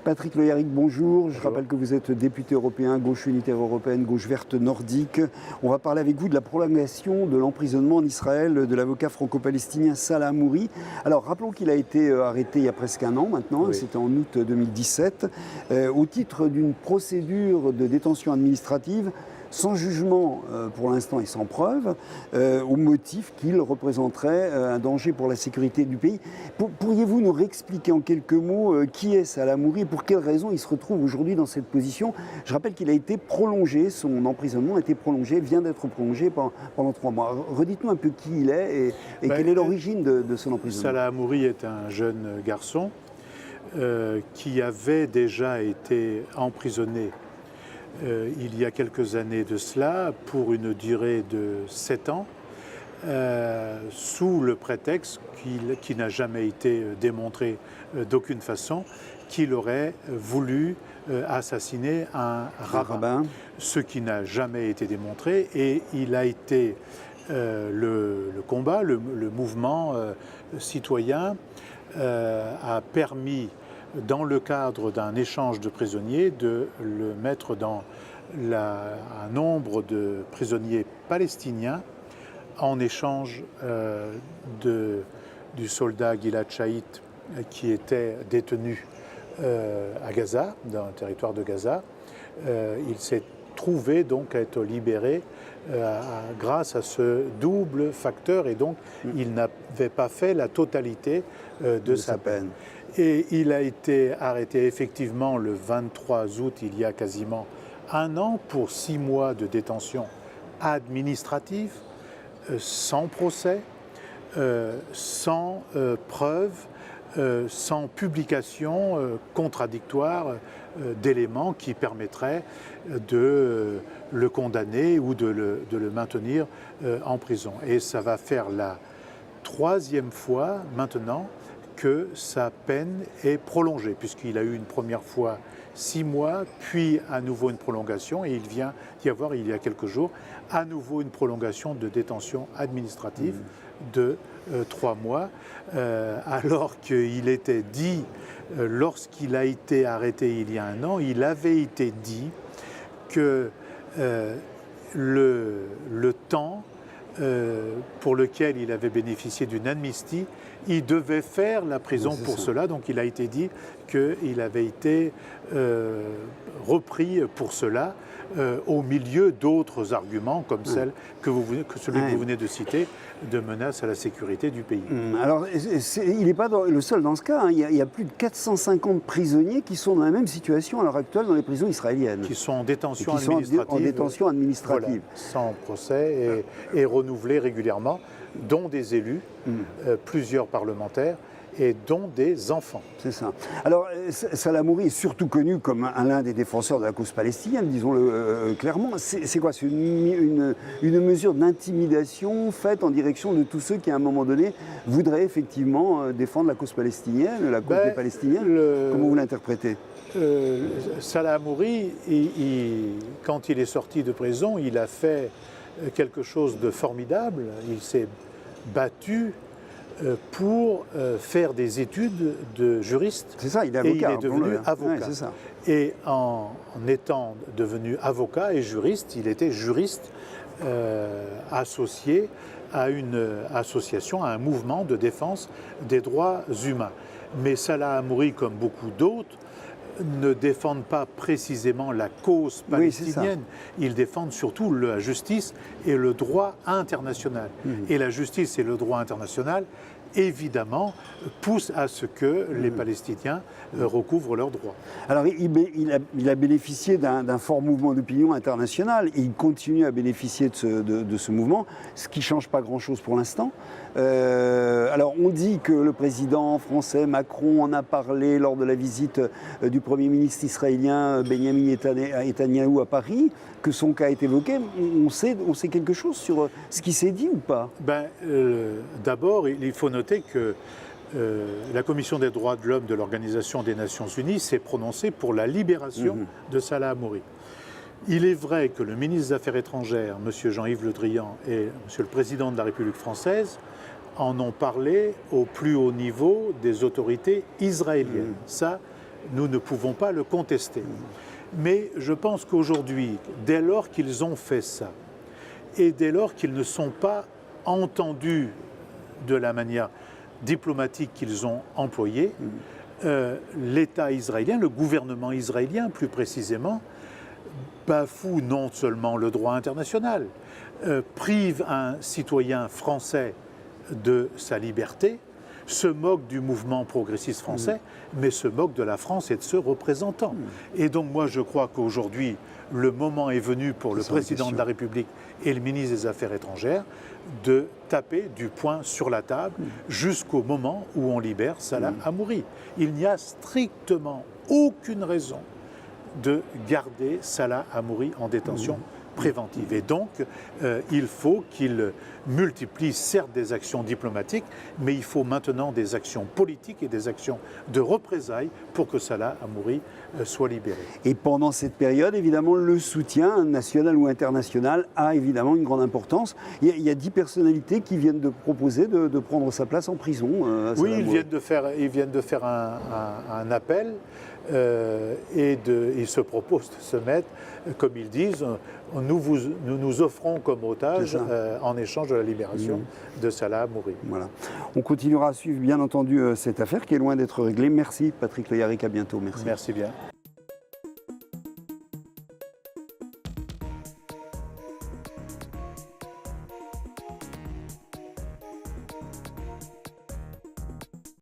Patrick Le Yarrick, bonjour. Je rappelle que vous êtes député européen, gauche unitaire européenne, gauche verte nordique. On va parler avec vous de la prolongation de l'emprisonnement en Israël de l'avocat franco-palestinien Salah Hamouri. Alors, rappelons qu'il a été arrêté il y a presque un an maintenant, c'était en août 2017, au titre d'une procédure de détention administrative sans jugement pour l'instant et sans preuve, au motif qu'il représenterait un danger pour la sécurité du pays. Pourriez-vous nous réexpliquer en quelques mots qui est Salah Hamouri et pour quelles raisons il se retrouve aujourd'hui dans cette position? Je rappelle qu'il a été prolongé, son emprisonnement a été prolongé, vient d'être prolongé pendant 3 mois. Redites-nous un peu qui il est et quelle est l'origine de son emprisonnement. Salah Hamouri est un jeune garçon qui avait déjà été emprisonné il y a quelques années de cela, pour une durée de 7 ans, sous le prétexte qui n'a jamais été démontré d'aucune façon, qu'il aurait voulu assassiner un rabbin, ce qui n'a jamais été démontré, et il a été le combat, le mouvement citoyen a permis, dans le cadre d'un échange de prisonniers, de le mettre dans un nombre de prisonniers palestiniens en échange du soldat Gilad Shalit qui était détenu à Gaza, dans le territoire de Gaza. Il s'est trouvé donc à être libéré grâce à ce double facteur, et donc il n'avait pas fait la totalité de sa peine. Et il a été arrêté effectivement le 23 août, il y a quasiment un an, pour 6 mois de détention administrative, sans procès, sans preuve, sans publication contradictoire d'éléments qui permettraient de le condamner ou de le maintenir en prison. Et ça va faire la 3e fois maintenant que sa peine est prolongée, puisqu'il a eu une première fois 6 mois, puis à nouveau une prolongation, et il vient d'y avoir, il y a quelques jours, à nouveau une prolongation de détention administrative de 3 mois, alors qu'il était dit, lorsqu'il a été arrêté il y a un an, il avait été dit que le temps pour lequel il avait bénéficié d'une amnistie, il devait faire la prison pour cela. Donc il a été dit qu'il avait été repris pour cela, au milieu d'autres arguments comme celui que vous venez de citer, de menace à la sécurité du pays. Alors, il n'est pas le seul dans ce cas. Hein. Il y a plus de 450 prisonniers qui sont dans la même situation à l'heure actuelle dans les prisons israéliennes. Qui sont en détention administrative. En détention administrative. Voilà, sans procès et renouvelés régulièrement, dont des élus, plusieurs parlementaires, et dont des enfants. C'est ça. Alors, Salah Hamouri est surtout connu comme l'un des défenseurs de la cause palestinienne, disons-le clairement. C'est quoi? C'est une mesure d'intimidation faite en direction de tous ceux qui, à un moment donné, voudraient effectivement défendre la cause palestinienne, la cause des Palestiniens. Comment vous l'interprétez? Salah Hamouri, quand il est sorti de prison, il a fait quelque chose de formidable. Il s'est battu pour faire des études de juriste. C'est ça, il est avocat. Et il est devenu avocat. Ouais, c'est ça. Et en étant devenu avocat et juriste, il était juriste associé à une association, à un mouvement de défense des droits humains. Mais Salah Hamouri, comme beaucoup d'autres, ne défendent pas précisément la cause palestinienne, ils défendent surtout la justice et le droit international. Et la justice et le droit international, évidemment, poussent à ce que les Palestiniens recouvrent leurs droits. Alors, il a bénéficié d'un fort mouvement d'opinion international, et il continue à bénéficier de ce mouvement, ce qui ne change pas grand-chose pour l'instant. Alors, on dit que le président français Macron en a parlé lors de la visite du Premier ministre israélien Benjamin Netanyahou à Paris, que son cas est évoqué. On sait quelque chose sur ce qui s'est dit ou pas? D'abord, il faut noter que la Commission des droits de l'homme de l'Organisation des Nations Unies s'est prononcée pour la libération de Salah Hamouri. Il est vrai que le ministre des Affaires étrangères, M. Jean-Yves Le Drian, et M. le Président de la République française en ont parlé au plus haut niveau des autorités israéliennes. Ça, nous ne pouvons pas le contester. Mais je pense qu'aujourd'hui, dès lors qu'ils ont fait ça, et dès lors qu'ils ne sont pas entendus de la manière diplomatique qu'ils ont employée, l'État israélien, le gouvernement israélien plus précisément, bafoue non seulement le droit international, prive un citoyen français de sa liberté, se moque du mouvement progressiste français, mais se moque de la France et de ses représentants. Et donc moi je crois qu'aujourd'hui, le moment est venu pour le président de la République et le ministre des Affaires étrangères de taper du poing sur la table jusqu'au moment où on libère Salah Hamouri. Il n'y a strictement aucune raison de garder Salah Hamouri en détention préventive. Et donc, il faut qu'il multiplie certes des actions diplomatiques, mais il faut maintenant des actions politiques et des actions de représailles pour que Salah Hamouri soit libéré. Et pendant cette période, évidemment, le soutien national ou international a évidemment une grande importance. Il y a 10 personnalités qui viennent de proposer de prendre sa place en prison. Oui, ils viennent de faire un appel et ils se proposent de se mettre, comme ils disent, nous nous offrons comme otages en échange de la libération de Salah Hamouri. Voilà. On continuera à suivre, bien entendu, cette affaire qui est loin d'être réglée. Merci, Patrick Le Yarrick, à bientôt. Merci. Merci bien.